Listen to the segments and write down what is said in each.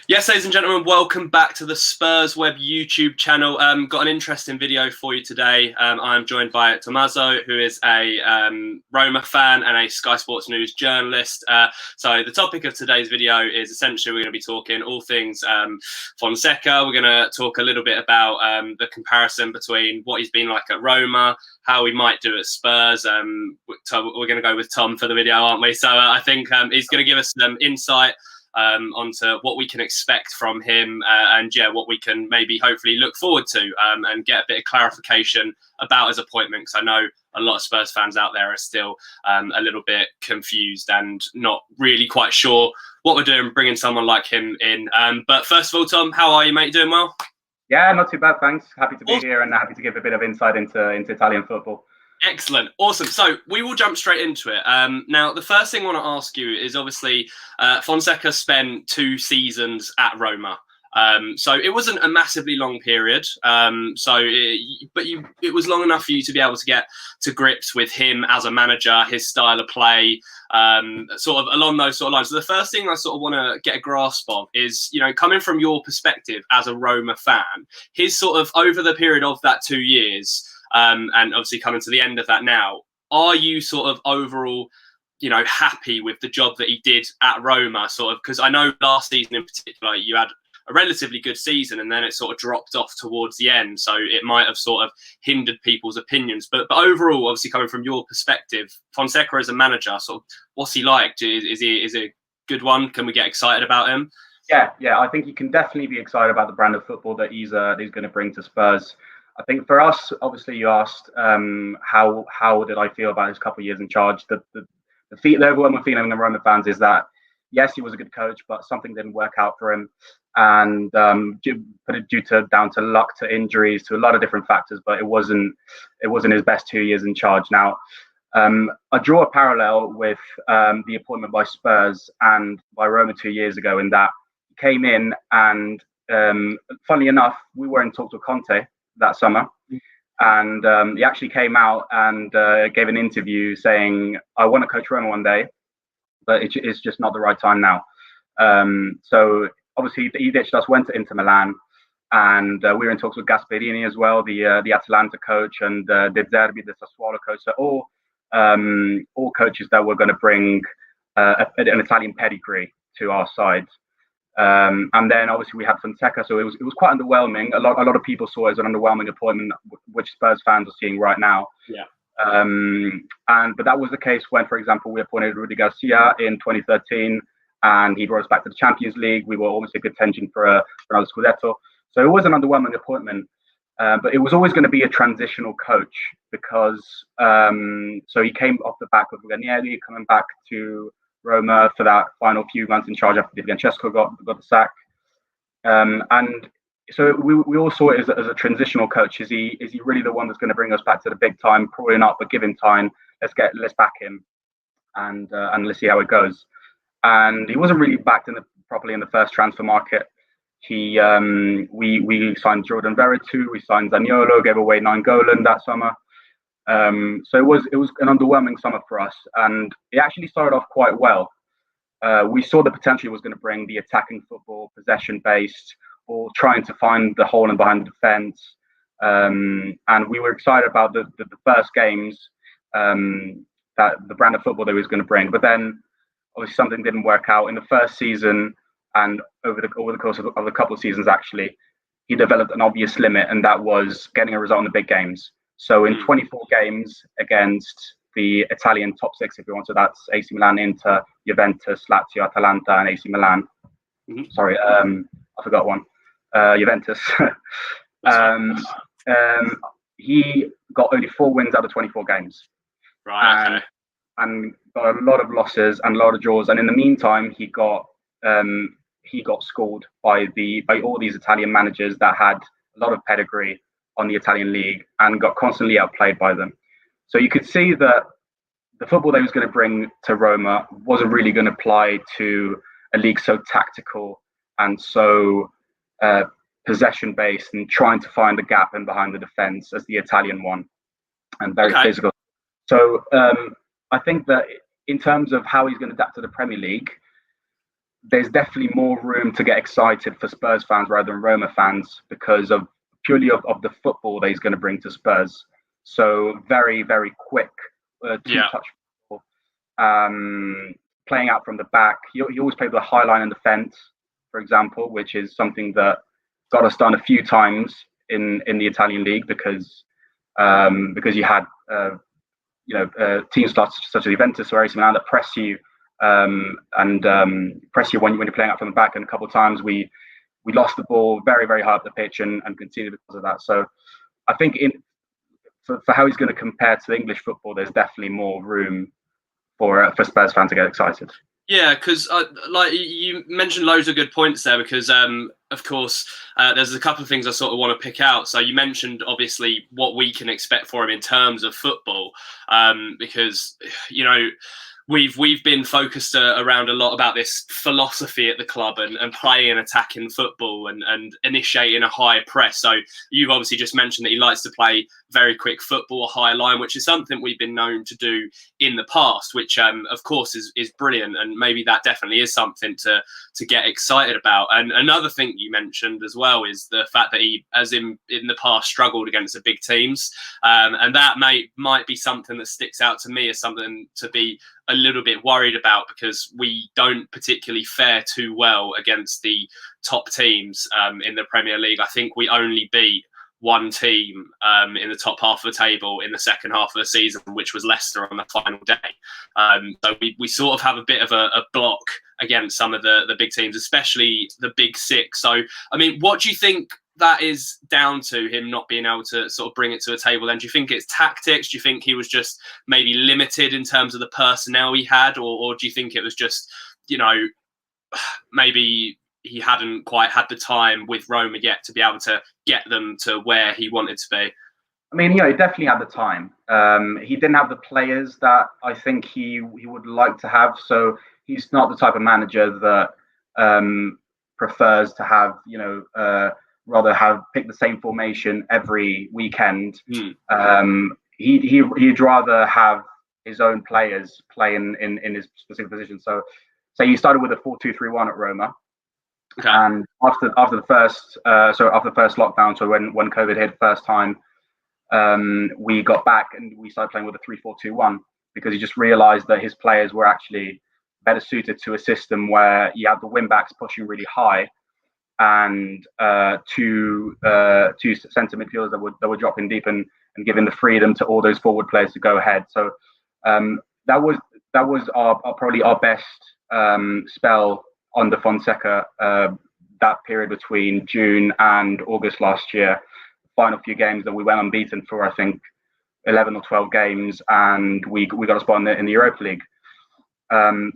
Yes, ladies and gentlemen, welcome back to the Spurs Web YouTube channel. Got an interesting video for you today. I'm joined by Tommaso, who is a Roma fan and a Sky Sports News journalist. So the topic of today's video is essentially we're going to be talking all things Fonseca. We're going to talk a little bit about the comparison between what he's been like at Roma, how he might do at Spurs. So we're going to go with Tom for the video, aren't we? So I think he's going to give us some insight onto what we can expect from him and what we can maybe hopefully look forward to and get a bit of clarification about his appointment, because I know a lot of Spurs fans out there are still a little bit confused and not really quite sure what we're doing bringing someone like him in. But first of all, Tom, how are you, mate? Doing well? Yeah, not too bad, thanks. Happy to be here and happy to give a bit of insight into Italian football. Excellent. Awesome. So we will jump straight into it. Now, the first thing I want to ask you is obviously Fonseca spent 2 seasons at Roma. So it wasn't a massively long period. It was long enough for you to be able to get to grips with him as a manager, his style of play, sort of along those sort of lines. So the first thing I sort of want to get a grasp of is, you know, coming from your perspective as a Roma fan, his sort of over the period of that 2 years, and obviously coming to the end of that now, are you sort of overall, you know, happy with the job that he did at Roma? Sort of, because I know last season in particular, you had a relatively good season and then it sort of dropped off towards the end. So it might have sort of hindered people's opinions. But overall, obviously coming from your perspective, Fonseca as a manager, sort of, what's he like? Is he a good one? Can we get excited about him? Yeah, I think you can definitely be excited about the brand of football that he's going to bring to Spurs. I think for us, obviously, you asked how did I feel about his couple of years in charge. The overwhelming feeling of Roma fans is that yes, he was a good coach, but something didn't work out for him, and due to luck, to injuries, to a lot of different factors. But it wasn't his best 2 years in charge. Now, I draw a parallel with the appointment by Spurs and by Roma 2 years ago, in that he came in and, funnily enough, we were in talks with Conte that summer, and he actually came out and gave an interview saying, I want to coach Roma one day, but it's just not the right time now. So obviously he ditched us, went to Inter Milan, and we were in talks with Gasperini as well, the Atalanta coach, and De Zerbi, the Sassuolo coach. So all coaches that were going to bring an Italian pedigree to our side. And then obviously we had Fonseca, so it was quite underwhelming. A lot of people saw it as an underwhelming appointment, which Spurs fans are seeing right now. Yeah. But that was the case when, for example, we appointed Rudy Garcia in 2013, and he brought us back to the Champions League. We were almost in contention for another Scudetto. So it was an underwhelming appointment, but it was always going to be a transitional coach, because so he came off the back of Ranieri, coming back to Roma for that final few months in charge after Di Francesco got the sack, and so we all saw it as a transitional coach. Is he really the one that's going to bring us back to the big time? Probably not, but give him time. Let's back him, and let's see how it goes. And he wasn't really backed properly in the first transfer market. We signed Jordan Veretout, we signed Zaniolo, gave away Nainggolan that summer. So it was an underwhelming summer for us, and it actually started off quite well. We saw the potential it was going to bring, the attacking football, possession-based, or trying to find the hole in behind the defence. And we were excited about the first games, that the brand of football that he was going to bring. But then, obviously, something didn't work out in the first season, and over the course of a couple of seasons, actually, he developed an obvious limit, and that was getting a result in the big games. So in 24 games against the Italian top 6, if you want, so that's AC Milan, Inter, Juventus, Lazio, Atalanta, and AC Milan. Mm-hmm. Sorry, I forgot one. Juventus. He got only 4 wins out of 24 games. Right. And got a lot of losses and a lot of draws. And in the meantime, he got schooled by all these Italian managers that had a lot of pedigree on the Italian league, and got constantly outplayed by them. So you could see that the football that he was going to bring to Roma wasn't really going to apply to a league so tactical and so possession-based, and trying to find the gap in behind the defence as the Italian one, and very physical. So I think that in terms of how he's going to adapt to the Premier League, there's definitely more room to get excited for Spurs fans rather than Roma fans because of purely of the football that he's going to bring to Spurs. So very, very quick two-touch football, playing out from the back. He always played with a high line in defence, for example, which is something that got us done a few times in the Italian league because you had teams such as Juventus or AC Milan that press you press you when you're playing out from the back. And a couple of times we lost the ball very, very high up the pitch and conceded because of that. So I think for how he's going to compare to the English football, there's definitely more room for Spurs fans to get excited. Yeah, because like you mentioned loads of good points there because, of course, there's a couple of things I sort of want to pick out. So you mentioned, obviously, what we can expect for him in terms of football because, we've been focused around a lot about this philosophy at the club and playing and attacking football and initiating a high press. So you've obviously just mentioned that he likes to play very quick football, a high line, which is something we've been known to do in the past, which of course is brilliant. And maybe that definitely is something to get excited about. And another thing you mentioned as well is the fact that he, as in the past, struggled against the big teams. And that might be something that sticks out to me as something to be a little bit worried about because we don't particularly fare too well against the top teams in the Premier League. I think we only beat one team in the top half of the table in the second half of the season, which was Leicester on the final day. So we sort of have a bit of a block against some of the big teams, especially the big six. So, I mean, what do you think that is down to him not being able to sort of bring it to a table? Then do you think it's tactics? Do you think he was just maybe limited in terms of the personnel he had, or do you think it was just, maybe he hadn't quite had the time with Roma yet to be able to get them to where he wanted to be? I mean, he definitely had the time. He didn't have the players that I think he would like to have. So he's not the type of manager that prefers to have, rather pick the same formation every weekend. He'd rather have his own players play in his specific position. So say he started with a 4-2-3-1 at Roma. Okay. And after the first lockdown, so when COVID hit first time, we got back and we started playing with a 3-4-2-1 because he just realized that his players were actually better suited to a system where you have the wing backs pushing really high and two centre midfielders that were dropping deep and giving the freedom to all those forward players to go ahead. So that was probably our best spell under Fonseca, that period between June and August last year. Final few games that we went unbeaten for, I think 11 or 12 games, and we got a spot in the Europa League.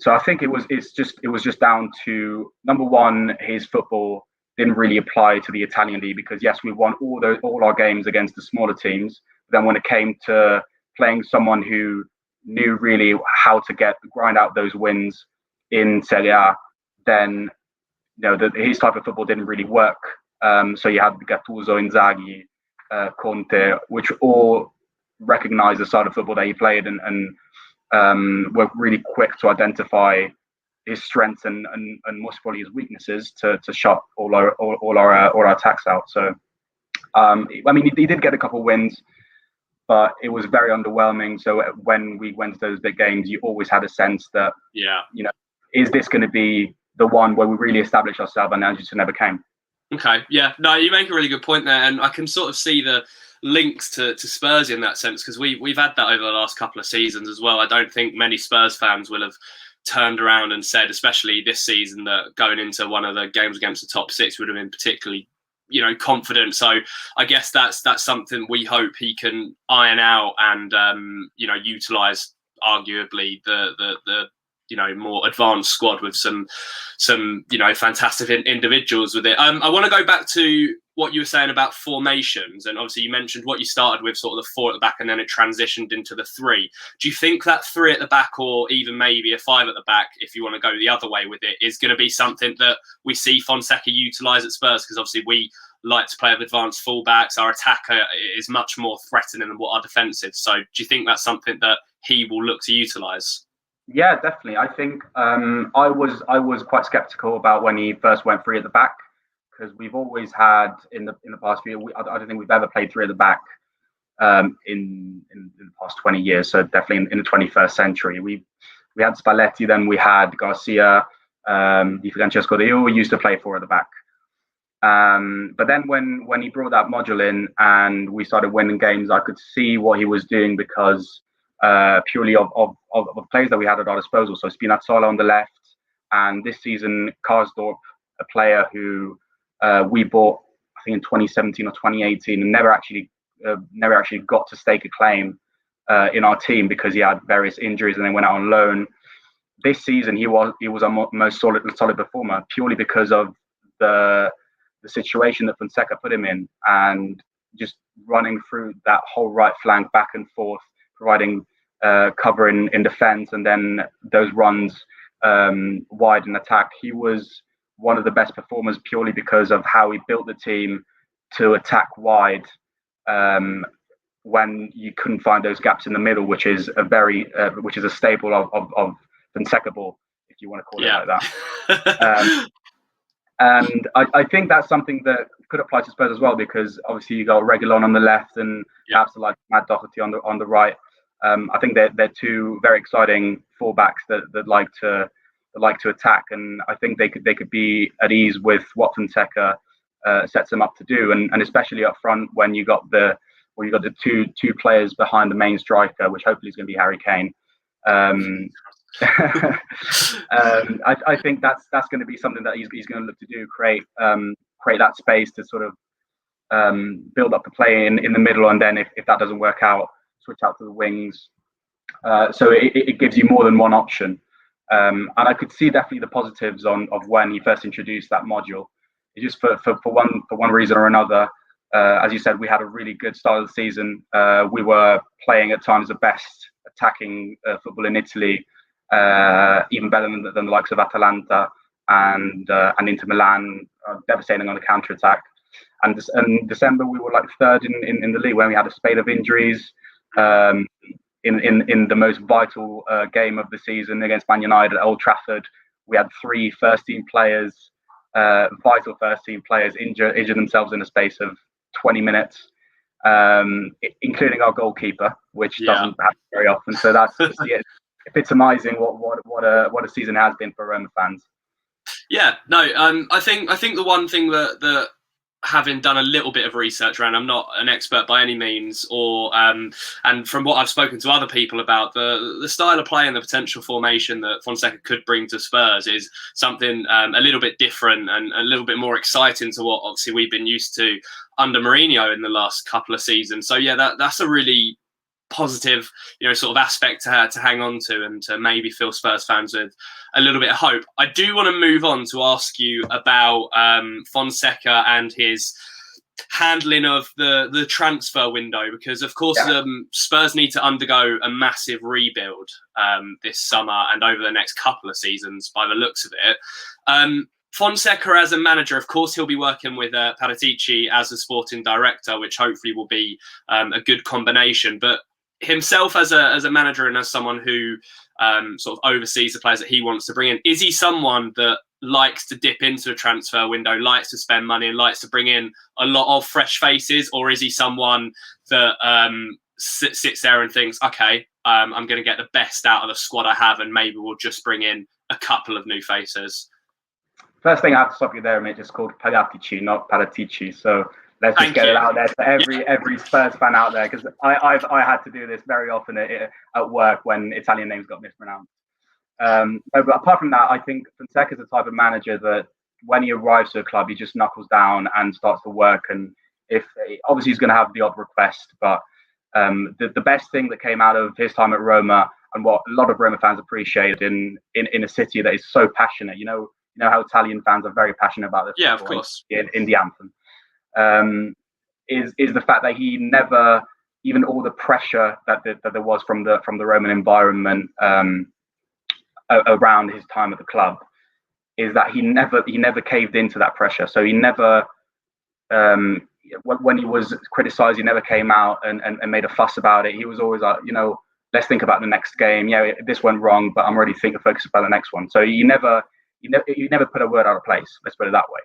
So I think it was just down to, number one, his football didn't really apply to the Italian league because yes, we won all our games against the smaller teams. But then when it came to playing someone who knew really how to grind out those wins in Serie A, then his type of football didn't really work. So you had Gattuso, Inzaghi, Conte, which all recognized the side of football that he played and were really quick to identify his strengths and most probably his weaknesses to shut all our attacks out. So I mean, he did get a couple of wins, but it was very underwhelming. So when we went to those big games, you always had a sense that is this going to be the one where we really establish ourselves? And now just never came. Okay, yeah, no, you make a really good point there, and I can sort of see the links to Spurs in that sense because we've had that over the last couple of seasons as well. I don't think many Spurs fans will have turned around and said, especially this season, that going into one of the games against the top six would have been particularly, confident. So I guess that's something we hope he can iron out and utilise arguably the more advanced squad with some fantastic individuals with it. I want to go back to what you were saying about formations, and obviously you mentioned what you started with, sort of the 4 at the back, and then it transitioned into the 3. Do you think that 3 at the back, or even maybe a 5 at the back, if you want to go the other way with it, is going to be something that we see Fonseca utilise at Spurs? Because obviously we like to play with advanced fullbacks. Our attacker is much more threatening than what our defence is. So do you think that's something that he will look to utilise? Yeah, definitely. I think I was quite skeptical about when he first went three at the back, because we've always had in the past few. I don't think we've ever played three at the back in the past 20 years. So definitely in the 21st century, we had Spalletti, then we had Garcia, Di Francesco. They all used to play four at the back. But then when he brought that module in and we started winning games, I could see what he was doing, because purely of players that we had at our disposal. So Spinazzola on the left, and this season Karsdorp, a player who we bought, I think in 2017 or 2018, and never actually got to stake a claim in our team because he had various injuries and then went out on loan. This season he was our most solid performer, purely because of the situation that Fonseca put him in, and just running through that whole right flank back and forth, providing cover in defense, and then those runs wide in attack. He was one of the best performers purely because of how he built the team to attack wide when you couldn't find those gaps in the middle, which is a staple of Fonseca ball, if you want to call it like that. And I think that's something that could apply to Spurs as well, because obviously you got Reguilon on the left and perhaps like Matt Doherty on the right. I think they're two very exciting fullbacks that like to attack, and I think they could be at ease with what Fonseca sets them up to do, and especially up front when you got the two players behind the main striker, which hopefully is going to be Harry Kane. I think that's going to be something that he's going to look to do, create that space to sort of build up the play in the middle, and then if that doesn't work out, switch out to the wings. So it gives you more than one option, and I could see definitely the positives of when he first introduced that module. It just for one reason or another. As you said, we had a really good start of the season. We were playing at times the best attacking football in Italy, even better than the likes of Atalanta and Inter Milan, devastating on the counter attack. And in December we were like third in the league when we had a spate of injuries. In the most vital game of the season against Man United at Old Trafford, we had three vital first team players injure themselves in a space of 20 minutes, including our goalkeeper, which doesn't happen very often. So that's epitomizing what a season has been for Roma fans. Yeah, no, I think the one thing that having done a little bit of research around, I'm not an expert by any means, and from what I've spoken to other people about, the style of play and the potential formation that Fonseca could bring to Spurs is something a little bit different and a little bit more exciting to what obviously we've been used to under Mourinho in the last couple of seasons. So yeah, that's a really positive, sort of aspect to hang on to, and to maybe fill Spurs fans with a little bit of hope. I do want to move on to ask you about Fonseca and his handling of the transfer window, because of course Spurs need to undergo a massive rebuild this summer and over the next couple of seasons by the looks of it. Fonseca as a manager, of course, he'll be working with Paratici as a sporting director, which hopefully will be a good combination. But himself as a manager and as someone who sort of oversees the players that he wants to bring in, is he someone that likes to dip into a transfer window, likes to spend money, and likes to bring in a lot of fresh faces? Or is he someone that sits there and thinks, okay, I'm going to get the best out of the squad I have, and maybe we'll just bring in a couple of new faces? First thing I have to stop you there, mate. It's called Paratici, not Paratici. So let's just get it out there to every Spurs fan out there, because I had to do this very often at work when Italian names got mispronounced. But apart from that, I think Fonseca is the type of manager that when he arrives to a club, he just knuckles down and starts to work. And if obviously he's going to have the odd request, but the best thing that came out of his time at Roma, and what a lot of Roma fans appreciated in a city that is so passionate, you know how Italian fans are very passionate about this. Yeah, of course. In the anthem. Is the fact that he never, even all the pressure that there was from the Roman environment around his time at the club, is that he never caved into that pressure. So he never, when he was criticised, he never came out and made a fuss about it. He was always like, let's think about the next game. Yeah, this went wrong, but I'm already focused about the next one. So you never put a word out of place. Let's put it that way.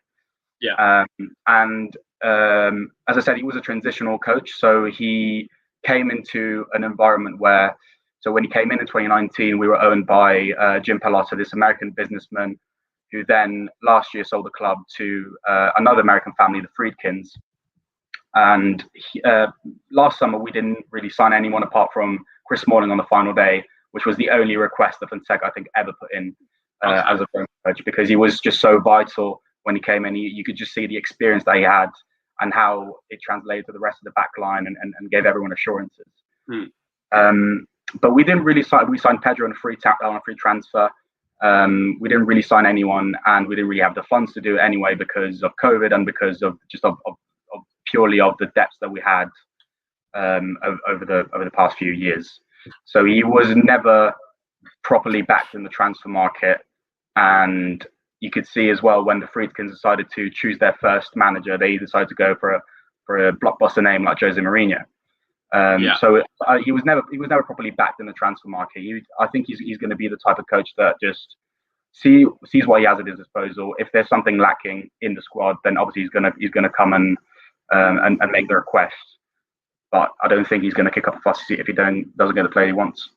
Yeah. And as I said, he was a transitional coach, so he came into an environment where. So when he came in 2019, we were owned by Jim Pallotta, this American businessman, who then last year sold the club to another American family, the Friedkins. And last summer, we didn't really sign anyone apart from Chris Smalling on the final day, which was the only request that Fonseca, I think, ever put in as a coach, because he was just so vital when he came in. You could just see the experience that he had and how it translated to the rest of the back line and gave everyone assurances. But we didn't really sign. We signed Pedro on a free transfer. We didn't really sign anyone, and we didn't really have the funds to do it anyway because of COVID and because of purely of the depths that we had over the past few years. So he was never properly backed in the transfer market, and you could see as well when the Friedkins decided to choose their first manager, they decided to go for a blockbuster name like Jose Mourinho. So he was never properly backed in the transfer market. I think he's going to be the type of coach that just sees what he has at his disposal. If there's something lacking in the squad, then obviously he's going to come and make the request. But I don't think he's going to kick up a fuss if he doesn't get the player he wants.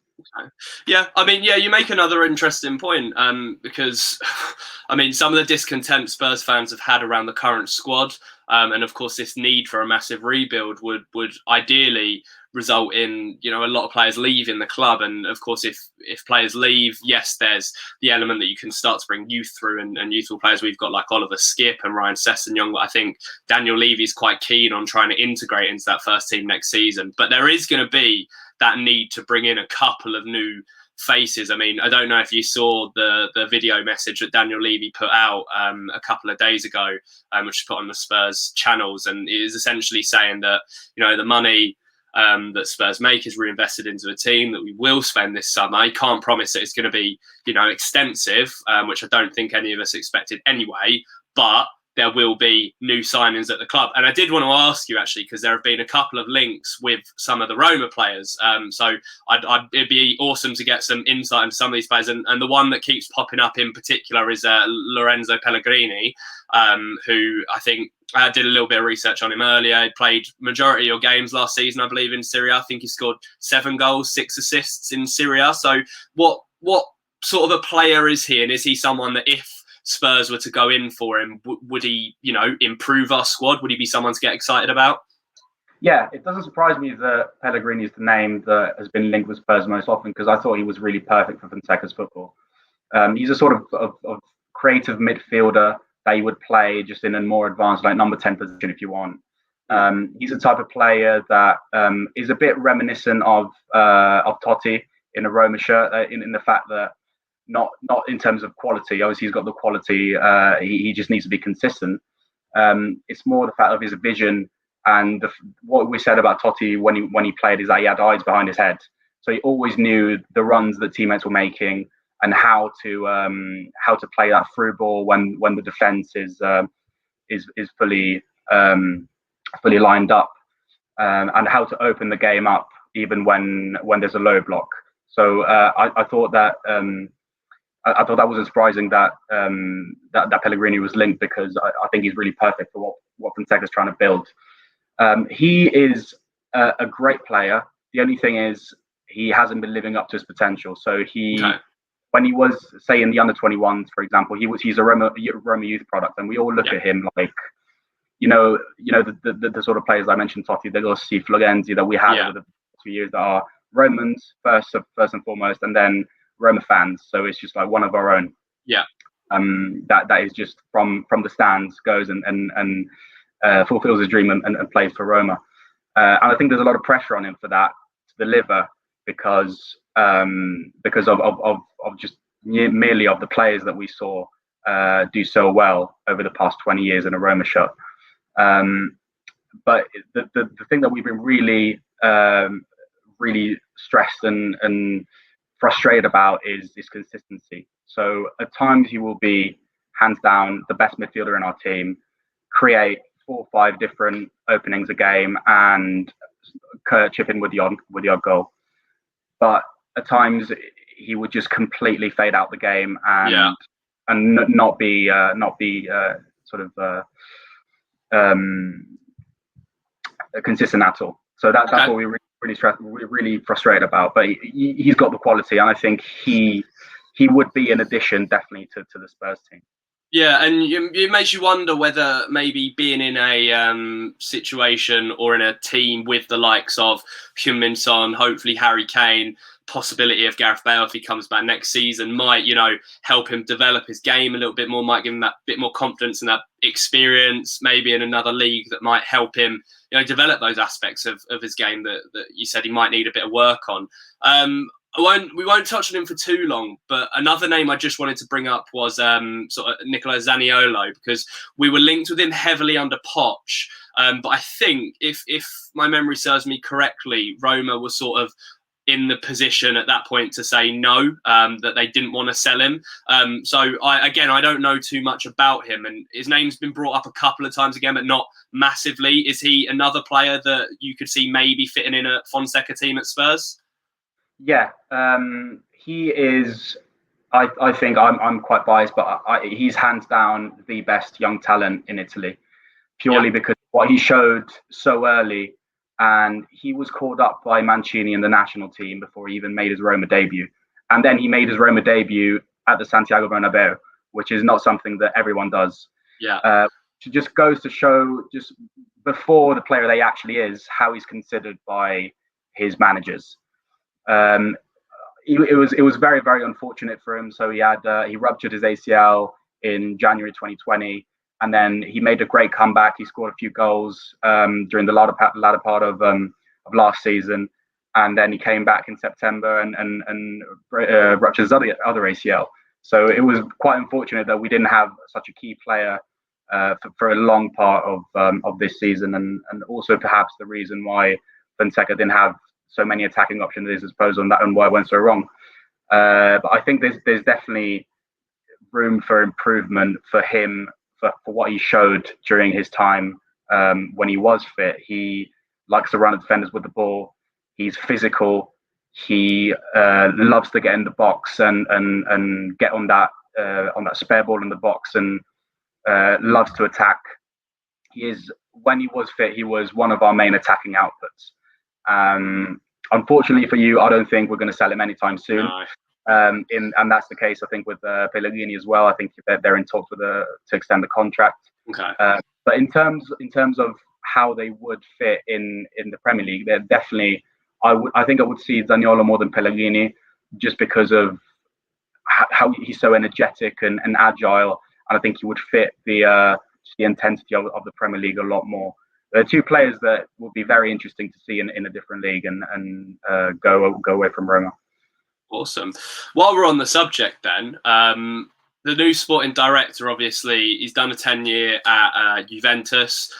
Yeah, I mean, you make another interesting point because, I mean, some of the discontent Spurs fans have had around the current squad, and of course, this need for a massive rebuild would ideally result in a lot of players leaving the club. And of course, if players leave, yes, there's the element that you can start to bring youth through and youthful players. We've got like Oliver Skipp and Ryan Sessegnon. I think Daniel Levy's quite keen on trying to integrate into that first team next season. But there is going to be that need to bring in a couple of new faces. I mean, I don't know if you saw the video message that Daniel Levy put out a couple of days ago, which was put on the Spurs channels, and it is essentially saying that the money that Spurs make is reinvested into a team that we will spend this summer. I can't promise that it's going to be extensive, which I don't think any of us expected anyway, but there will be new signings at the club. And I did want to ask you, actually, because there have been a couple of links with some of the Roma players. So it'd be awesome to get some insight into some of these players. And the one that keeps popping up in particular is Lorenzo Pellegrini, who I think I did a little bit of research on him earlier. He played majority of games last season, I believe, in Serie A. I think he scored 7 goals, 6 assists in Serie A. So what sort of a player is he? And is he someone that if Spurs were to go in for him, would he, improve our squad? Would he be someone to get excited about? Yeah, it doesn't surprise me that Pellegrini is the name that has been linked with Spurs most often, because I thought he was really perfect for Fonseca's football. He's a sort of creative midfielder that you would play just in a more advanced, like number 10 position if you want. He's a type of player that is a bit reminiscent of Totti in a Roma shirt, in the fact that not in terms of quality. Obviously, he's got the quality. He just needs to be consistent. It's more the fact of his vision, and what we said about Totti when he played is that he had eyes behind his head. So he always knew the runs that teammates were making and how to play that through ball when the defense is fully lined up, and how to open the game up even when there's a low block. So I thought that. I thought that wasn't surprising that Pellegrini was linked, because I think he's really perfect for what Fonseca's trying to build. He is a great player. The only thing is he hasn't been living up to his potential. So when he was, say, in the under-21s, for example, he's a Roma youth product, and we all look at him like, the sort of players I mentioned, Totti, De Rossi, Florenzi, that we had over the 2 years that are Romans first and foremost, and then Roma fans. So it's just like one of our own. Yeah. That is just from the stands, goes and fulfills his dream and plays for Roma. And I think there's a lot of pressure on him for that to deliver, because of just merely of the players that we saw do so well over the past 20 years in a Roma shirt. But the thing that we've been really stressed and frustrated about is this consistency. So at times he will be hands down the best midfielder in our team, create 4 or 5 different openings a game, and chip in with the odd goal. but at times he would just completely fade out the game and not be sort of consistent at all. So that's what we we're really frustrated about. But he's got the quality, and I think he would be an addition definitely to the Spurs team. Yeah, and it makes you wonder whether maybe being in a situation or in a team with the likes of Heung-min Son, hopefully Harry Kane, possibility of Gareth Bale if he comes back next season, might, help him develop his game a little bit more, might give him that bit more confidence and that experience, maybe in another league that might help him, develop those aspects of his game that you said he might need a bit of work on. We won't touch on him for too long, but another name I just wanted to bring up was sort of Nicola Zaniolo, because we were linked with him heavily under Poch. But I think if my memory serves me correctly, Roma was sort of in the position at that point to say no, that they didn't want to sell him. So I don't know too much about him, and his name's been brought up a couple of times again, but not massively. Is he another player that you could see maybe fitting in a Fonseca team at Spurs? Yeah, he is. I think I'm quite biased, but he's hands down the best young talent in Italy, purely because what he showed so early, and he was called up by Mancini in the national team before he even made his Roma debut, and then he made his Roma debut at the Santiago Bernabeu, which is not something that everyone does. Yeah, it just goes to show, just before the player that he actually is, how he's considered by his managers. It was very, very unfortunate for him. So he ruptured his ACL in January 2020, and then he made a great comeback. He scored a few goals during the latter part of last season, and then he came back in September and ruptured his other ACL. So it was quite unfortunate that we didn't have such a key player for a long part of this season, and also perhaps the reason why Fonseca didn't have so many attacking options is, I suppose, on that, and why it went so wrong. But I think there's definitely room for improvement for him for what he showed during his time when he was fit. He likes to run at defenders with the ball. He's physical. He loves to get in the box and get on that spare ball in the box, and loves to attack. When he was fit, he was one of our main attacking outputs. Unfortunately for you, I don't think we're going to sell him anytime soon. No. And that's the case, I think, with Pellegrini as well. I think they're in talks to extend the contract. Okay. But in terms of how they would fit in the Premier League, they're definitely. I think I would see Zaniolo more than Pellegrini, just because of how he's so energetic and agile, and I think he would fit the intensity of the Premier League a lot more. They're two players that will be very interesting to see in a different league and go away from Roma. Awesome. While we're on the subject, then, the new sporting director, obviously, he's done a tenure at Juventus.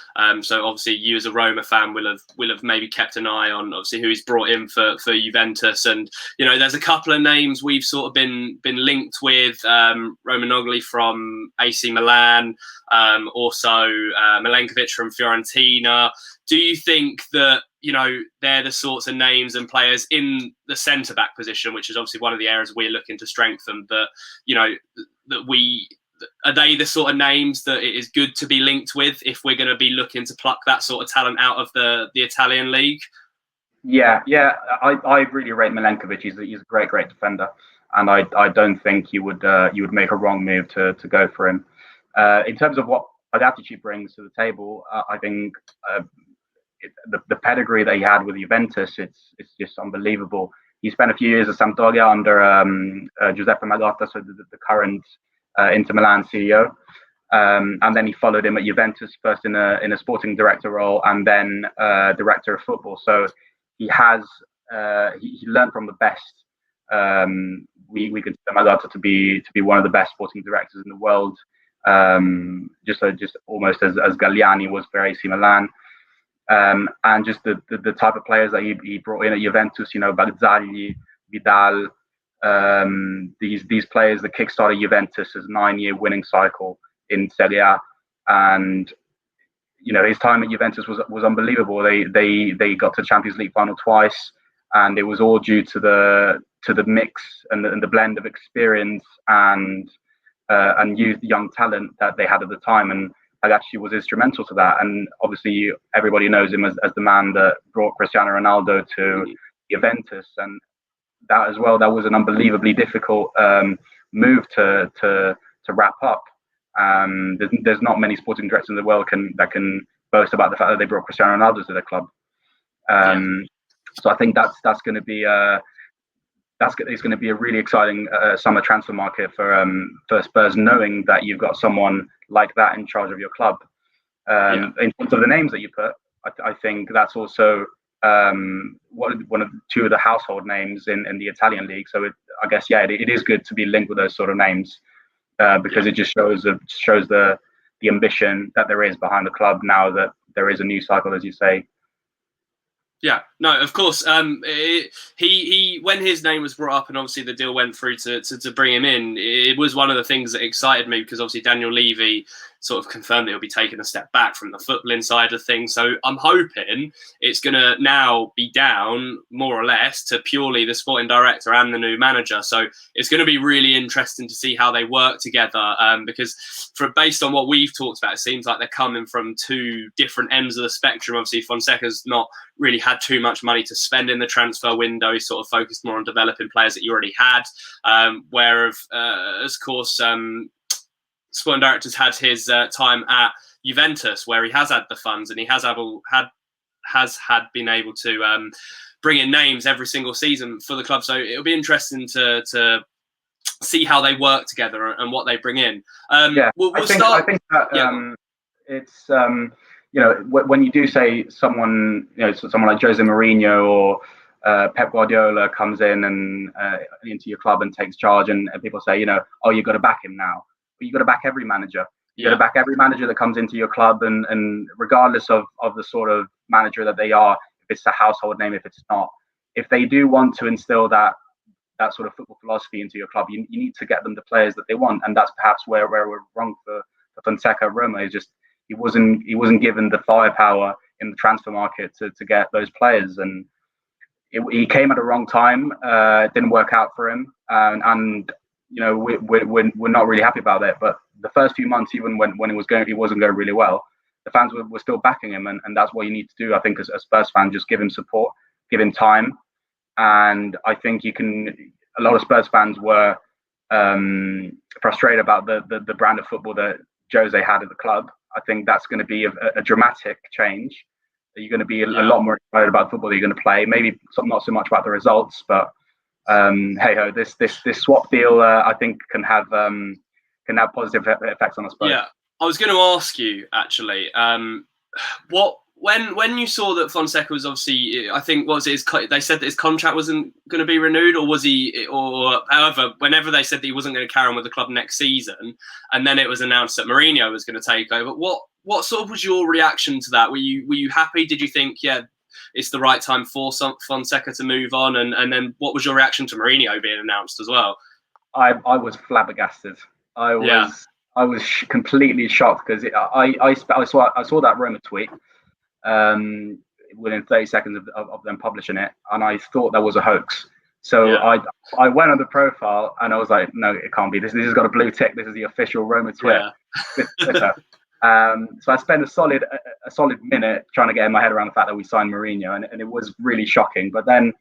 So obviously, you as a Roma fan will have maybe kept an eye on obviously who he's brought in for Juventus. And there's a couple of names we've sort of been linked with. Romagnoli from AC Milan, also Milenkovic from Fiorentina. Do you think that they're the sorts of names and players in the centre back position, which is obviously one of the areas we're looking to strengthen, that are they the sort of names that it is good to be linked with if we're going to be looking to pluck that sort of talent out of the Italian league? Yeah. I really rate Milenkovic. He's a great defender, and I don't think you would make a wrong move to go for him. In terms of what Adaptation brings to the table, I think the pedigree that he had with Juventus, it's just unbelievable. He spent a few years at Sampdoria under Giuseppe Magotta, so the current Inter Milan CEO, and then he followed him at Juventus, first in a sporting director role, and then director of football. So he has he learned from the best. We consider Magotta to be one of the best sporting directors in the world, just almost as Galliani was for AC Milan. And just the type of players that he brought in at Juventus, Barzagli, Vidal, these players that kickstarted Juventus' 9-year winning cycle in Serie A, and his time at Juventus was unbelievable. They got to the Champions League final twice, and it was all due to the mix and the blend of experience and youth, young talent that they had at the time, and actually was instrumental to that. And obviously, everybody knows him as the man that brought Cristiano Ronaldo to Juventus, and that as well. That was an unbelievably difficult move to wrap up. There's not many sporting directors in the world that can boast about the fact that they brought Cristiano Ronaldo to their club. So I think that's going to be it's going to be a really exciting summer transfer market for Spurs, knowing that you've got someone like that in charge of your club. In terms of the names that you put, I think that's also two of the household names in the Italian league. So I guess it is good to be linked with those sort of names because it just shows the ambition that there is behind the club now that there is a new cycle, as you say. Yeah, no, of course. He when his name was brought up and obviously the deal went through to bring him in, it was one of the things that excited me because obviously Daniel Levy sort of confirmed that he'll be taking a step back from the footballing side of things. So I'm hoping it's going to now be down more or less to purely the sporting director and the new manager. So it's going to be really interesting to see how they work together because based on what we've talked about, it seems like they're coming from two different ends of the spectrum. Obviously, Fonseca's not really had too much money to spend in the transfer window. He's sort of focused more on developing players that you already had. Whereas, of course, sporting director's had his time at Juventus, where he has had the funds and he has been able to bring in names every single season for the club. So it'll be interesting to see how they work together and what they bring in. I think that it's when you do say someone like Jose Mourinho or Pep Guardiola comes in and into your club and takes charge, and people say, oh, you've got to back him now. But you've got to back every manager. You've got to back every manager that comes into your club, and regardless of the sort of manager that they are, if it's a household name, if it's not, if they do want to instill that sort of football philosophy into your club, you need to get them the players that they want, and that's perhaps where we're wrong for Fonseca at Roma. Is just he wasn't given the firepower in the transfer market to get those players, and he came at a wrong time. It didn't work out for him, and we're not really happy about it. But the first few months, even when he wasn't going really well, the fans were still backing him, and that's what you need to do. I think as a Spurs fan, just give him support, give him time, and I think a lot of Spurs fans were frustrated about the brand of football that Jose had at the club. I think that's going to be a dramatic change. You're going to be a lot more excited about football that you're going to play. Maybe not so much about the results, but hey ho, this swap deal I think can have positive effects on us both. Yeah, I was going to ask you actually, when you saw that Fonseca was obviously, I think they said that his contract wasn't going to be renewed, or however, whenever they said that he wasn't going to carry on with the club next season, and then it was announced that Mourinho was going to take over. What sort of was your reaction to that? Were you happy? Did you think, it's the right time for Fonseca to move on? And then what was your reaction to Mourinho being announced as well? I was flabbergasted. I was completely shocked because I saw that Roma tweet within 30 seconds of them publishing it, and I thought that was a hoax. So I went on the profile and I was like, no, it can't be. This has got a blue tick. This is the official Roma Twitter. So I spent a solid minute trying to get my head around the fact that we signed Mourinho, and it was really shocking. But then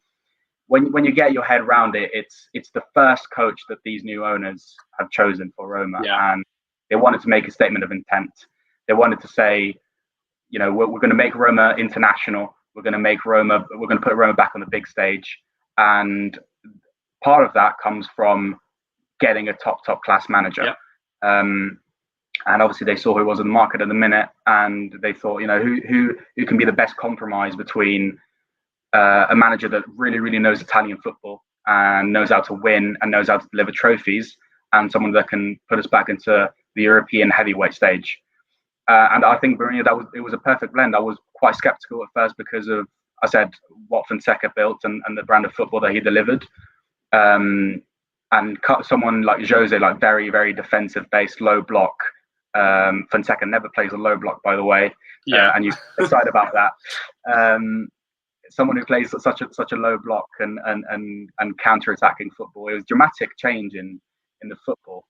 when you get your head around it, it's the first coach that these new owners have chosen for Roma, and they wanted to make a statement of intent. They wanted to say, we're going to make Roma international. We're going to put Roma back on the big stage, and part of that comes from getting a top class manager. And obviously they saw who was in the market at the minute, and they thought, who can be the best compromise between a manager that really, really knows Italian football and knows how to win and knows how to deliver trophies, and someone that can put us back into the European heavyweight stage. And I think Mourinho, it was a perfect blend. I was quite skeptical at first because of, I said, what Fonseca built and the brand of football that he delivered. And someone like Jose, like very, very defensive-based, low block. Fonseca never plays a low block, by the way. And you're excited about that. someone who plays such a low block and counter-attacking football. It was dramatic change in the football.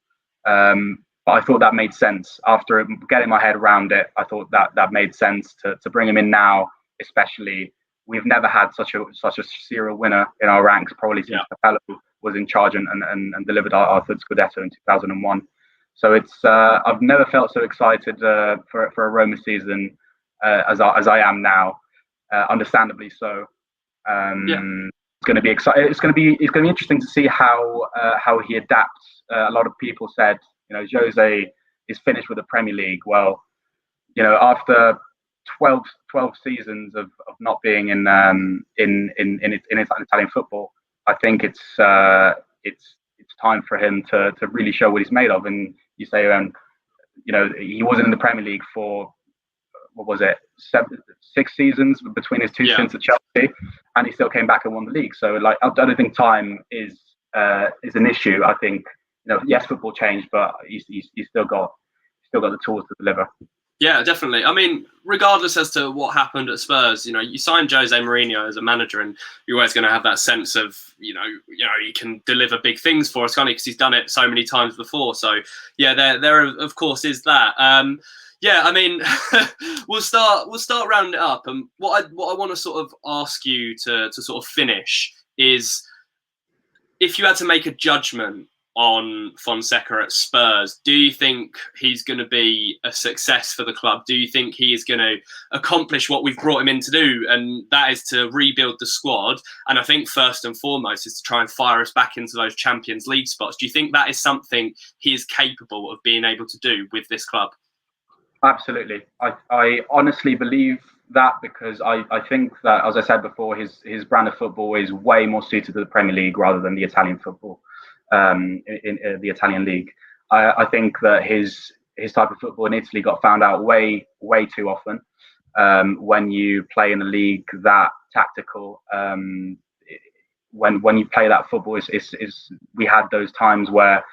But I thought that made sense. After getting my head around it, I thought that made sense to bring him in now, especially. We've never had such a serial winner in our ranks, probably since Capello was in charge and delivered our third Scudetto in 2001. So it's I've never felt so excited for a Roma season as I am now, understandably so. It's going to be exciting. It's going to be interesting to see how he adapts. A lot of people said, Jose is finished with the Premier League. Well, after 12 seasons of not being in Italian football, I think it's time for him to really show what he's made of. And you say, he wasn't in the Premier League for what was it, 6 seasons between his 2 stints at Chelsea, and he still came back and won the league. So I don't think time is an issue. I think yes, football changed, but he's still got the tools to deliver. Yeah, definitely. I mean, regardless as to what happened at Spurs, you signed Jose Mourinho as a manager, and you're always going to have that sense of, he can deliver big things for us, can't he? Because he's done it so many times before. So, yeah, there of course is that. Yeah, I mean, we'll start rounding it up. And what I want to sort of ask you to sort of finish is, if you had to make a judgment on Fonseca at Spurs, do you think he's going to be a success for the club? Do you think he is going to accomplish what we've brought him in to do, and that is to rebuild the squad? And I think first and foremost is to try and fire us back into those Champions League spots. Do you think that is something he is capable of being able to do with this club? Absolutely. I honestly believe that, because I think that, as I said before, his brand of football is way more suited to the Premier League rather than the Italian football. In the Italian league, I think that his type of football in Italy got found out way too often. When you play in a league that tactical, when you play that football, we had those times where,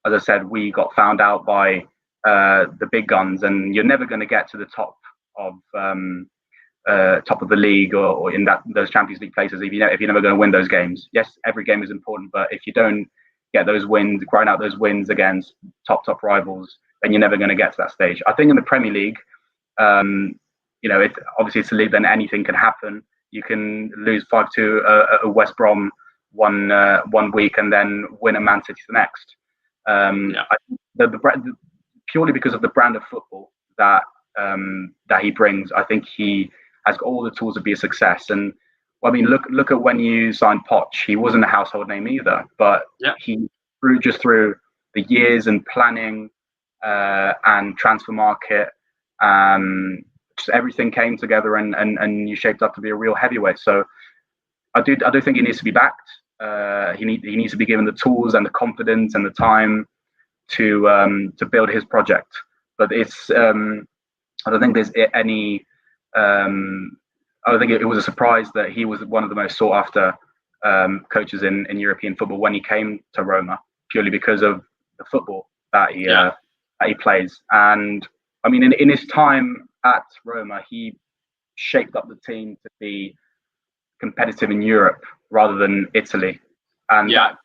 as I said, we got found out by the big guns, and you're never going to get to the top of the league or in those Champions League places if you're never going to win those games. Yes, every game is important, but if you don't get those wins, grind out those wins against top rivals, then you're never going to get to that stage. I think in the Premier League, obviously it's a league, then anything can happen. You can lose 5-2 at West Brom one week and then win at Man City the next. Purely because of the brand of football that he brings, I think he has got all the tools to be a success. And I mean, look at when you signed Poch. He wasn't a household name either, but he through the years and planning and transfer market, just everything came together and you shaped up to be a real heavyweight. So I do think he needs to be backed. He needs to be given the tools and the confidence and the time to build his project. But it's I don't think there's any. I think it was a surprise that he was one of the most sought after coaches in European football when he came to Roma, purely because of the football that he plays. And I mean, in his time at Roma, he shaped up the team to be competitive in Europe rather than Italy, and that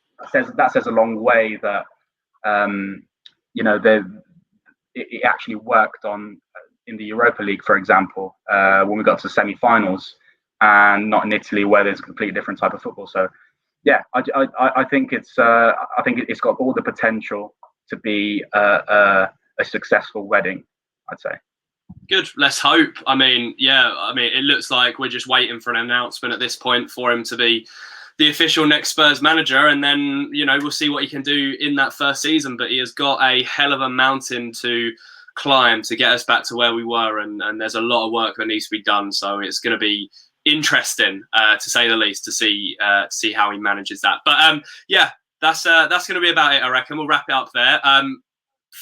says a long way that it actually worked on in the Europa League, for example, when we got to semi-finals, and not in Italy where there's a completely different type of football. So, yeah, I think it's got all the potential to be a successful wedding, I'd say. Good. Let's hope. I mean, it looks like we're just waiting for an announcement at this point for him to be the official next Spurs manager, and then we'll see what he can do in that first season. But he has got a hell of a mountain to climb to get us back to where we were, and there's a lot of work that needs to be done. So it's going to be interesting, to say the least, to see how he manages that. But that's going to be about it, I reckon. We'll wrap it up there.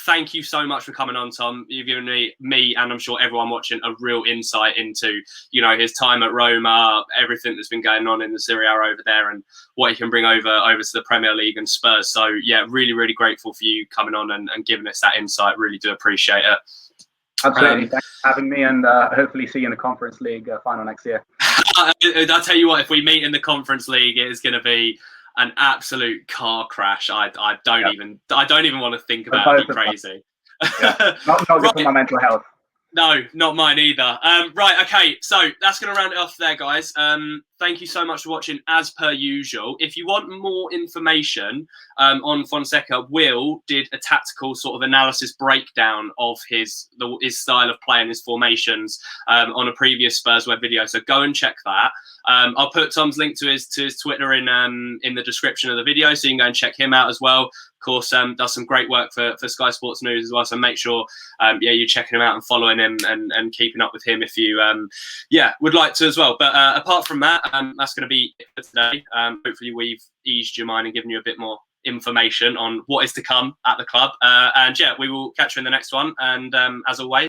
Thank you so much for coming on, Tom. You've given me, and I'm sure everyone watching, a real insight into, his time at Roma, everything that's been going on in the Serie A over there, and what he can bring over to the Premier League and Spurs. So, yeah, really, really grateful for you coming on and giving us that insight. Really do appreciate it. Absolutely. Thanks for having me, and hopefully see you in the Conference League final next year. I'll tell you what, if we meet in the Conference League, it is going to be an absolute car crash. I don't even want to think about it. It'd be crazy. Yeah. Not good for my mental health. No, not mine either. Right, okay, so that's going to round it off there, guys. Thank you so much for watching, as per usual. If you want more information on Fonseca, Will did a tactical sort of analysis breakdown of his style of play and his formations on a previous Spurs Web video, so go and check that. I'll put Tom's link to his Twitter in the description of the video, so you can go and check him out as well. Of course, does some great work for Sky Sports News as well. So make sure, you're checking him out and following him and keeping up with him if you, would like to as well. But apart from that, that's going to be it for today. Hopefully, we've eased your mind and given you a bit more information on what is to come at the club. And we will catch you in the next one. And as always.